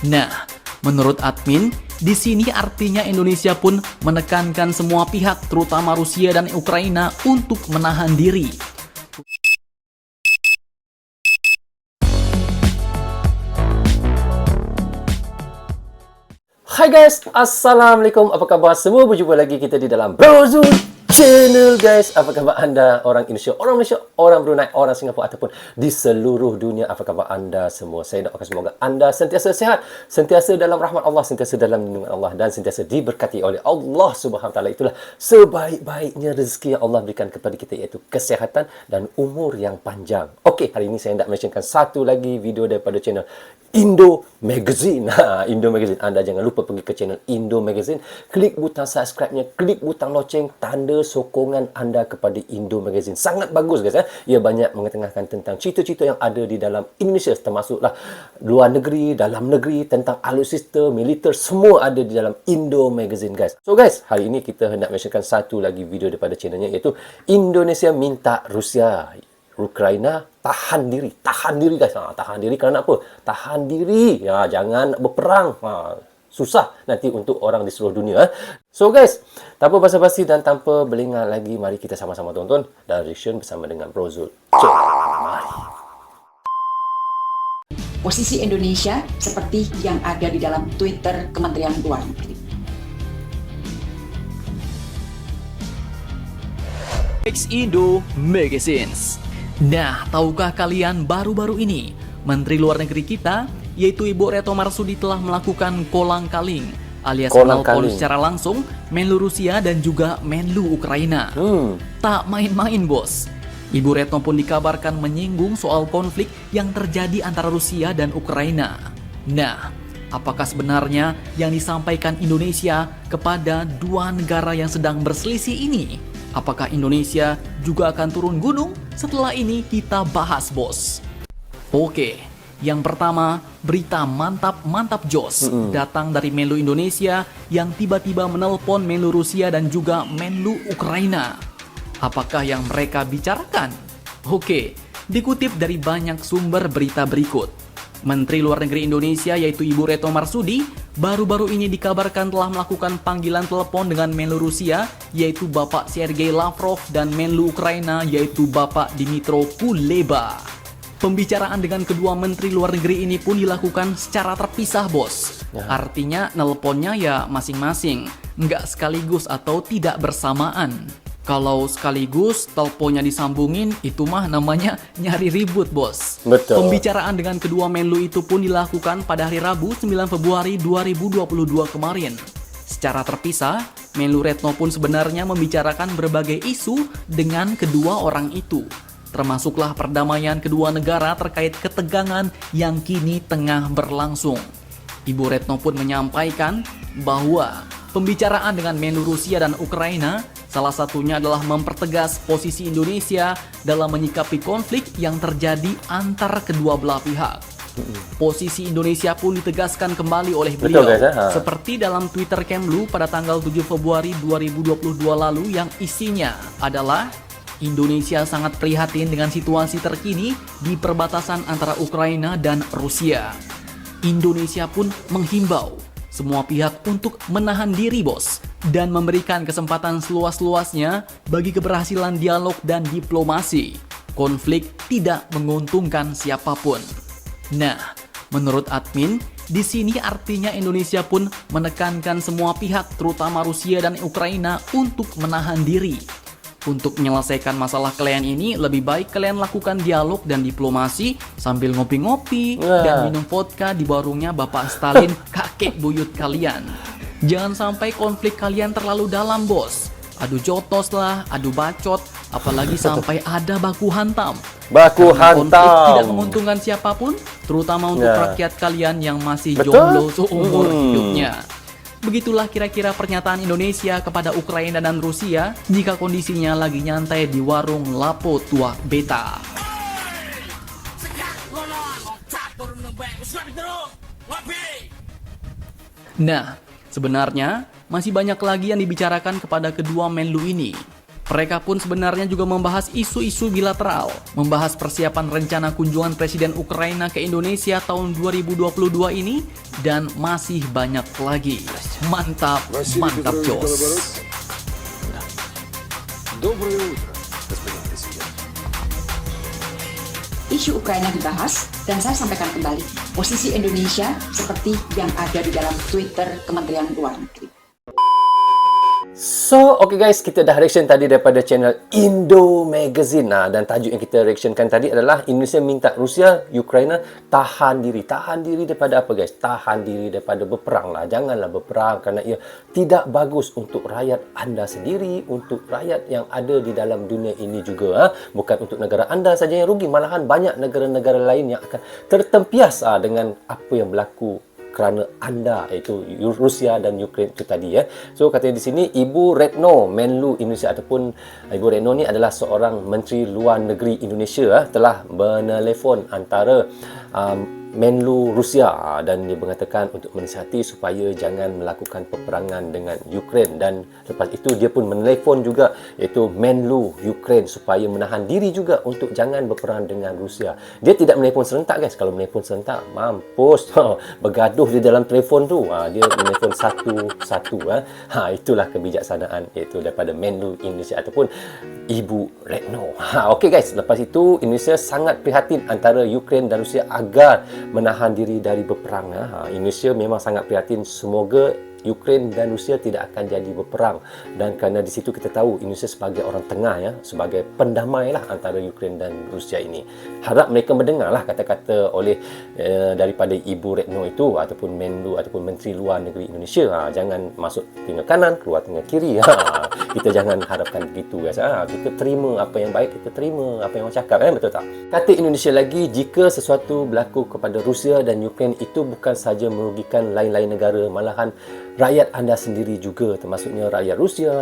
Nah, menurut admin, di sini artinya Indonesia pun menekankan semua pihak, terutama Rusia dan Ukraina, untuk menahan diri. Hai guys, Assalamualaikum. Apa khabar semua? Berjumpa lagi kita di dalam Brozul Channel guys. Apa khabar anda orang Indonesia, orang Brunei, orang Singapura ataupun di seluruh dunia? Apa khabar anda semua? Saya doakan semoga anda sentiasa sehat, sentiasa dalam rahmat Allah, sentiasa dalam lindungan Allah dan sentiasa diberkati oleh Allah Subhanahu Wa Taala. Itulah sebaik-baiknya rezeki yang Allah berikan kepada kita, iaitu kesehatan dan umur yang panjang. Okey, hari ini saya hendak mentionkan satu lagi video daripada channel Indo Magazine. Indo Magazine. Anda jangan lupa pergi ke channel Indo Magazine, klik butang subscribe-nya, klik butang loceng, tanda sokongan anda kepada Indo Magazine. Sangat bagus guys ya. Ia banyak mengetengahkan tentang cerita-cerita yang ada di dalam Indonesia, termasuklah luar negeri, dalam negeri, tentang alutsista, militer, semua ada di dalam Indo Magazine guys. So guys, hari ini kita hendak mentionkan satu lagi video daripada channelnya, iaitu Indonesia minta Rusia Ukraina tahan diri guys. Tahan diri kerana apa? Tahan diri ya, jangan berperang. Susah nanti untuk orang di seluruh dunia. So guys, tanpa basa-basi dan tanpa berlengah lagi, mari kita sama-sama tonton dan reaction bersama dengan Brozul. Mari. Posisi Indonesia seperti yang ada di dalam Twitter Kementerian Luar Negeri. Indo Magazines. Nah, tahukah kalian baru-baru ini Menteri Luar Negeri kita, yaitu Ibu Retno Marsudi, telah melakukan kolang-kaling alias menelpon secara langsung Menlu Rusia dan juga Menlu Ukraina. Tak main-main bos. Ibu Retno pun dikabarkan menyinggung soal konflik yang terjadi antara Rusia dan Ukraina. Nah, apakah sebenarnya yang disampaikan Indonesia kepada dua negara yang sedang berselisih ini? Apakah Indonesia juga akan turun gunung? Setelah ini kita bahas bos. Oke, yang pertama, berita mantap jos datang dari Menlu Indonesia yang tiba-tiba menelpon Menlu Rusia dan juga Menlu Ukraina. Apakah yang mereka bicarakan? Oke, dikutip dari banyak sumber berita berikut. Menteri Luar Negeri Indonesia yaitu Ibu Retno Marsudi baru-baru ini dikabarkan telah melakukan panggilan telepon dengan Menlu Rusia yaitu Bapak Sergei Lavrov dan Menlu Ukraina yaitu Bapak Dmytro Kuleba. Pembicaraan dengan kedua Menteri Luar Negeri ini pun dilakukan secara terpisah bos. Artinya nelponnya ya masing-masing, nggak sekaligus atau tidak bersamaan. Kalau sekaligus teleponnya disambungin, itu mah namanya nyari ribut bos. Betul. Pembicaraan dengan kedua Menlu itu pun dilakukan pada hari Rabu 9 Februari 2022 kemarin. Secara terpisah, Menlu Retno pun sebenarnya membicarakan berbagai isu dengan kedua orang itu. Termasuklah perdamaian kedua negara terkait ketegangan yang kini tengah berlangsung. Ibu Retno pun menyampaikan bahwa pembicaraan dengan Menlu Rusia dan Ukraina salah satunya adalah mempertegas posisi Indonesia dalam menyikapi konflik yang terjadi antar kedua belah pihak. Posisi Indonesia pun ditegaskan kembali oleh beliau. Betul, guys, seperti dalam Twitter Kemlu pada tanggal 7 Februari 2022 lalu yang isinya adalah Indonesia sangat prihatin dengan situasi terkini di perbatasan antara Ukraina dan Rusia. Indonesia pun menghimbau semua pihak untuk menahan diri bos dan memberikan kesempatan seluas-luasnya bagi keberhasilan dialog dan diplomasi. Konflik tidak menguntungkan siapapun. Nah, menurut admin, di sini artinya Indonesia pun menekankan semua pihak, terutama Rusia dan Ukraina, untuk menahan diri. Untuk menyelesaikan masalah kalian ini, lebih baik kalian lakukan dialog dan diplomasi sambil ngopi-ngopi dan minum vodka di warungnya Bapak Stalin, kakek buyut kalian. Jangan sampai konflik kalian terlalu dalam bos. Adu jotos lah, adu bacot, apalagi sampai ada baku hantam. Konflik tidak menguntungkan siapapun, terutama untuk rakyat kalian yang masih jomblo seumur hidupnya. Begitulah kira-kira pernyataan Indonesia kepada Ukraina dan Rusia jika kondisinya lagi nyantai di warung Lapo Tua Beta. Nah, sebenarnya masih banyak lagi yang dibicarakan kepada kedua Menlu ini. Mereka pun sebenarnya juga membahas isu-isu bilateral, membahas persiapan rencana kunjungan Presiden Ukraina ke Indonesia tahun 2022 ini, dan masih banyak lagi. Mantap, mantap Jos. Isu Ukraina dibahas dan saya sampaikan kembali posisi Indonesia seperti yang ada di dalam Twitter Kementerian Luar Negeri. So, okay guys, kita dah reaction tadi daripada channel Indo Magazine. Dan tajuk yang kita reactionkan tadi adalah Indonesia minta Rusia, Ukraina tahan diri. Tahan diri daripada apa guys? Tahan diri daripada berperang lah. Janganlah berperang kerana ia tidak bagus untuk rakyat anda sendiri, untuk rakyat yang ada di dalam dunia ini juga. Bukan untuk negara anda saja yang rugi, malahan banyak negara-negara lain yang akan tertempias dengan apa yang berlaku kerana anda, iaitu Rusia dan Ukraine itu tadi ya. So katanya di sini Ibu Retno Menlu Indonesia ataupun Ibu Retno ni adalah seorang Menteri Luar Negeri Indonesia telah menelefon antara Menlu Rusia dan dia mengatakan untuk menasihati supaya jangan melakukan peperangan dengan Ukraine, dan lepas itu dia pun menelefon juga iaitu Menlu Ukraine supaya menahan diri juga untuk jangan berperang dengan Rusia. Dia tidak menelefon serentak guys. Kalau menelefon serentak mampus bergaduh di dalam telefon tu. Dia menelefon satu-satu. Itulah kebijaksanaan iaitu daripada Menlu Indonesia ataupun Ibu Retno. Okey guys, lepas itu Indonesia sangat prihatin antara Ukraine dan Rusia agar menahan diri dari berperang. Indonesia memang sangat prihatin, semoga Ukraine dan Rusia tidak akan jadi berperang, dan kerana di situ kita tahu Indonesia sebagai orang tengah ya, sebagai pendamai lah antara Ukraine dan Rusia ini. Harap mereka mendengarlah kata-kata oleh daripada Ibu Retno itu ataupun Menlu ataupun Menteri Luar Negeri Indonesia. Jangan masuk tengah kanan keluar tengah kiri. Kita jangan harapkan begitu guys. Kita terima apa yang baik, kita terima apa yang orang cakap, betul tak? Kata Indonesia lagi, jika sesuatu berlaku kepada Rusia dan Ukraine itu bukan saja merugikan lain-lain negara, malahan rakyat anda sendiri juga, termasuknya rakyat Rusia,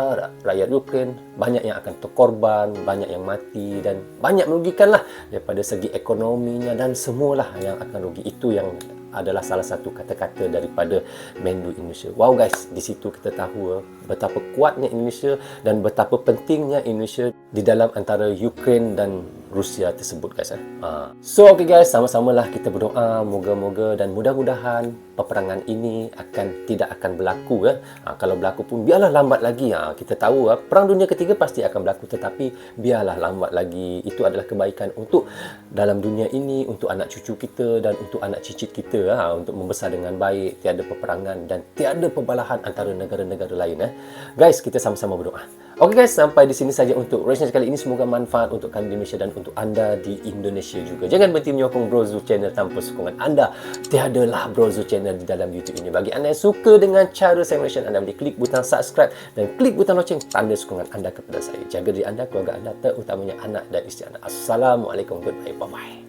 rakyat Ukraine, banyak yang akan terkorban, banyak yang mati dan banyak merugikanlah daripada segi ekonominya dan semualah yang akan rugi. Itu yang adalah salah satu kata-kata daripada Menlu Indonesia. Wow guys, di situ kita tahu betapa kuatnya Indonesia dan betapa pentingnya Indonesia di dalam antara Ukraine dan Rusia tersebut guys. So okay guys, sama-samalah kita berdoa moga-moga dan mudah-mudahan peperangan ini tidak akan berlaku ya. Kalau berlaku pun biarlah lambat lagi. Kita tahu perang dunia ketiga pasti akan berlaku, tetapi biarlah lambat lagi. Itu adalah kebaikan untuk dalam dunia ini, untuk anak cucu kita dan untuk anak cicit kita, untuk membesar dengan baik, tiada peperangan dan tiada pembalahan antara negara-negara lain. Guys, kita sama-sama berdoa. Okey guys, sampai di sini saja untuk reaction kali ini. Semoga manfaat untuk kami di Malaysia dan untuk anda di Indonesia juga. Jangan berhenti menyokong Brozu Channel. Tanpa sokongan anda, tiadalah Brozu Channel di dalam YouTube ini. Bagi anda yang suka dengan cara saya reaction, anda boleh klik butang subscribe dan klik butang loceng, tanda sokongan anda kepada saya. Jaga diri anda, keluarga anda, terutamanya anak dan isteri anda. Assalamualaikum, goodbye, bye-bye.